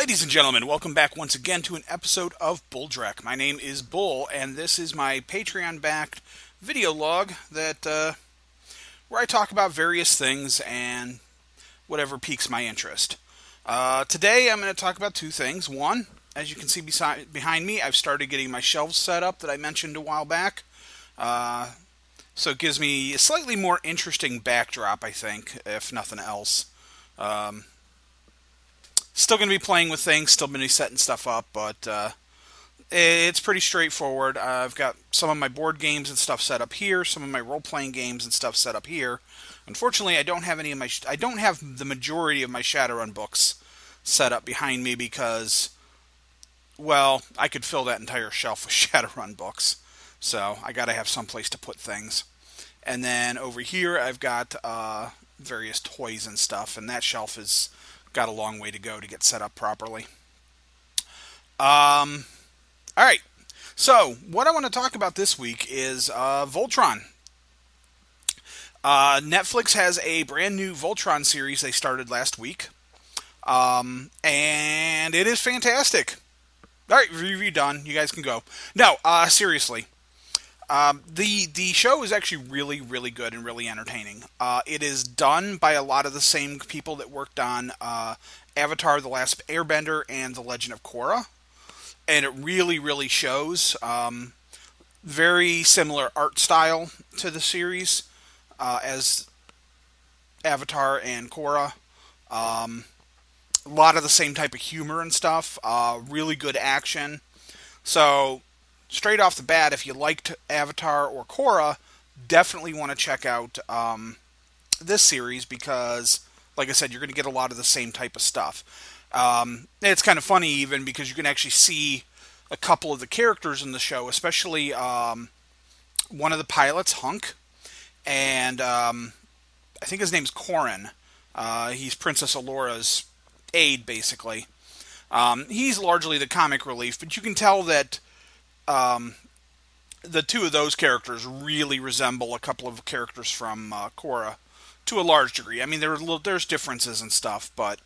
Ladies and gentlemen, welcome back once again to an episode of Bulldrek. My name is Bull, and this is my Patreon-backed video log that where I talk about various things and whatever piques my interest. Today, I'm going to talk about two things. One, as you can see behind me, I've started getting my shelves set up that I mentioned a while back. So it gives me a slightly more interesting backdrop, I think, if nothing else. Still going to be playing with things, still going to be setting stuff up, but it's pretty straightforward. I've got some of my board games and stuff set up here, some of my role-playing games and stuff set up here. Unfortunately, I don't have any of my I don't have the majority of my Shadowrun books set up behind me because, well, I could fill that entire shelf with Shadowrun books. So I got to have some place to put things. And then over here, I've got various toys and stuff, and that shelf is got a long way to go to get set up properly. All right. So what I want to talk about this week is Voltron. Netflix has a brand new Voltron series they started last week, and it is fantastic. All right, review done. You guys can go. No, seriously. The show is actually really, really good and really entertaining. It is done by a lot of the same people that worked on Avatar: The Last Airbender and The Legend of Korra. And it really, really shows. Very similar art style to the series as Avatar and Korra. A lot of the same type of humor and stuff. Really good action. So straight off the bat, if you liked Avatar or Korra, definitely want to check out this series because, like I said, you're going to get a lot of the same type of stuff. It's kind of funny even because you can actually see a couple of the characters in the show, especially one of the pilots, Hunk, and I think his name's Corin. He's Princess Alora's aide, basically. He's largely the comic relief, but you can tell that the two of those characters really resemble a couple of characters from Korra to a large degree. I mean, there's differences and stuff, but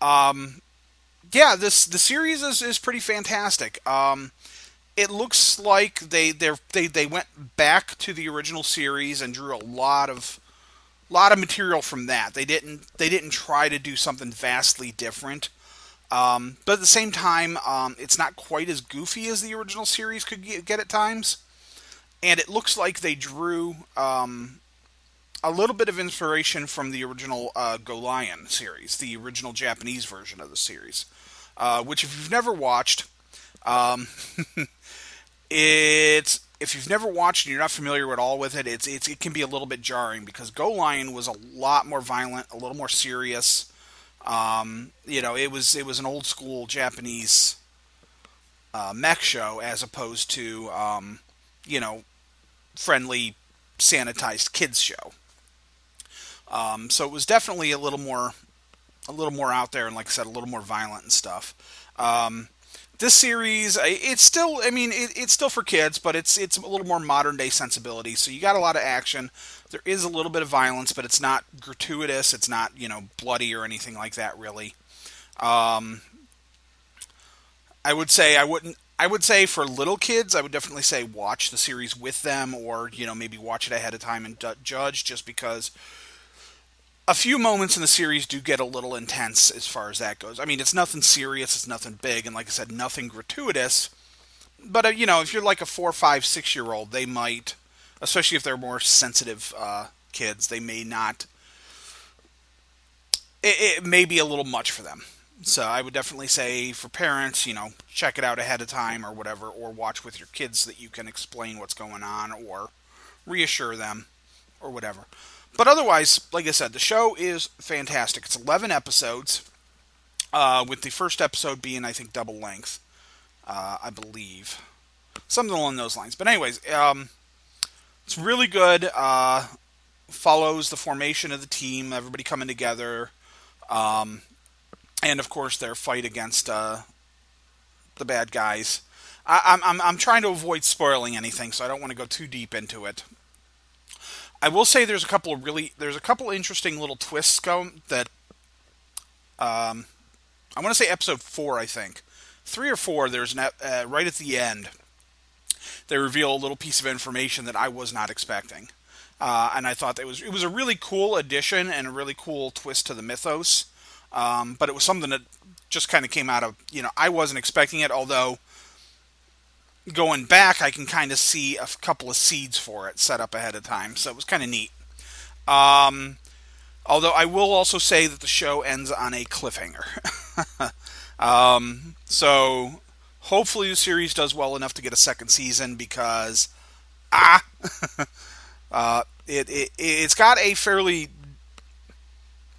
yeah, the series is pretty fantastic. It looks like they went back to the original series and drew a lot of material from that. They didn't try to do something vastly different. But at the same time, it's not quite as goofy as the original series could get at times. And it looks like they drew a little bit of inspiration from the original Go Lion series, the original Japanese version of the series. Which, if you've never watched, if you've never watched and you're not familiar at all with it, it can be a little bit jarring because Go Lion was a lot more violent, a little more serious. It was an old school Japanese mech show as opposed to friendly sanitized kids show. So it was definitely a little more out there, and like I said, a little more violent and stuff. This series, it's still, it's still for kids, but it's a little more modern day sensibility. So you got a lot of action. There is a little bit of violence, but it's not gratuitous. It's not, bloody or anything like that, really. I would say for little kids, I would definitely say watch the series with them, or, maybe watch it ahead of time and judge, just because a few moments in the series do get a little intense as far as that goes. I mean, it's nothing serious, it's nothing big, and like I said, nothing gratuitous. But, if you're like a 4, 5, 6-year-old, they might, especially if they're more sensitive kids, they may not, it may be a little much for them. So I would definitely say for parents, check it out ahead of time or whatever, or watch with your kids so that you can explain what's going on or reassure them or whatever. But otherwise, like I said, the show is fantastic. It's 11 episodes, with the first episode being, I think, double length, I believe. Something along those lines. But anyways, it's really good. Follows the formation of the team, everybody coming together, and of course their fight against the bad guys. I'm trying to avoid spoiling anything, so I don't want to go too deep into it. I will say there's a couple interesting little twists that I want to say episode 4, I think. 3 or 4, there's right at the end, they reveal a little piece of information that I was not expecting. And I thought it was a really cool addition and a really cool twist to the mythos. But it was something that just kind of came out of, I wasn't expecting it, although going back, I can kind of see a couple of seeds for it set up ahead of time. So it was kind of neat. Although I will also say that the show ends on a cliffhanger. So hopefully the series does well enough to get a second season because it's got a fairly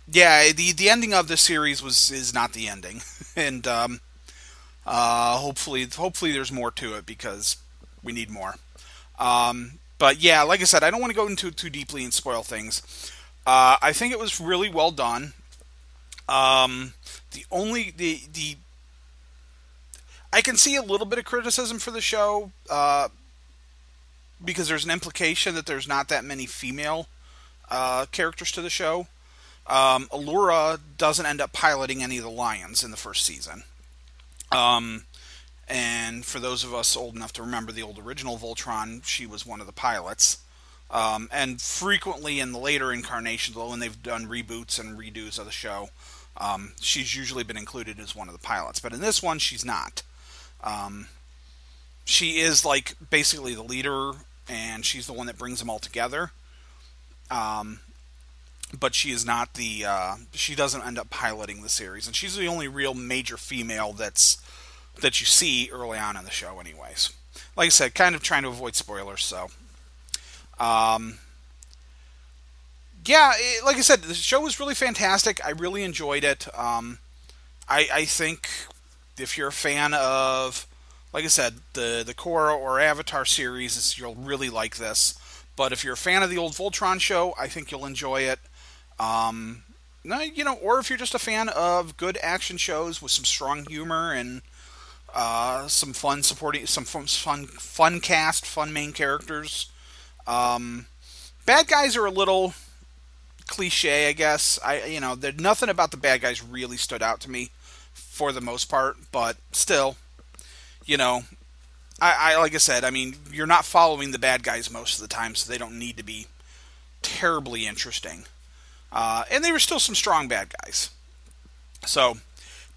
the ending of the series is not the ending, and hopefully there's more to it because we need more. But yeah, like I said, I don't want to go into it too deeply and spoil things. I think it was really well done. I can see a little bit of criticism for the show because there's an implication that there's not that many female characters to the show. Allura doesn't end up piloting any of the Lions in the first season. And for those of us old enough to remember the old original Voltron, she was one of the pilots. And frequently in the later incarnations, when they've done reboots and redos of the show, she's usually been included as one of the pilots. But in this one, she's not. She is like basically the leader, and she's the one that brings them all together. But she is not she doesn't end up piloting the series, and she's the only real major female that you see early on in the show anyways. Like I said, kind of trying to avoid spoilers, so. Like I said, the show was really fantastic. I really enjoyed it. I think if you're a fan of, like I said, the Korra or Avatar series, you'll really like this. But if you're a fan of the old Voltron show, I think you'll enjoy it. Or if you're just a fan of good action shows with some strong humor and some fun fun cast, fun main characters. Bad guys are a little cliche, I guess. Nothing about the bad guys really stood out to me for the most part, but still, I like I said, I mean, you're not following the bad guys most of the time, so they don't need to be terribly interesting. And they were still some strong bad guys. So,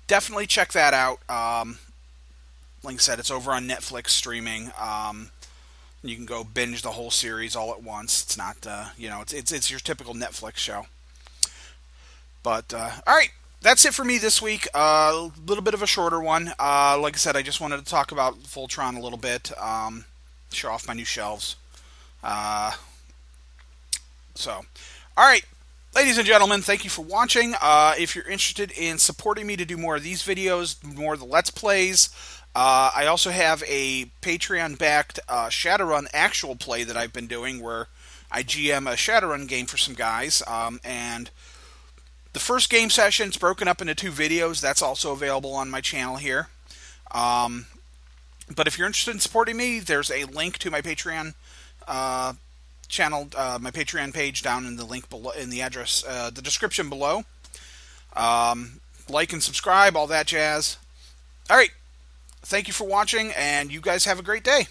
definitely check that out. Like I said, it's over on Netflix streaming. You can go binge the whole series all at once. It's not, it's your typical Netflix show. But, alright, that's it for me this week. A little bit of a shorter one. Like I said, I just wanted to talk about Voltron a little bit. Show off my new shelves. Alright. Ladies and gentlemen, thank you for watching. If you're interested in supporting me to do more of these videos, more of the Let's Plays, I also have a Patreon-backed Shadowrun actual play that I've been doing where I GM a Shadowrun game for some guys. And the first game session is broken up into 2 videos. That's also available on my channel here. But if you're interested in supporting me, there's a link to my Patreon channel, my Patreon page down in the link below, in the address, the description below. Like and subscribe, all that jazz. Alright, thank you for watching, and you guys have a great day.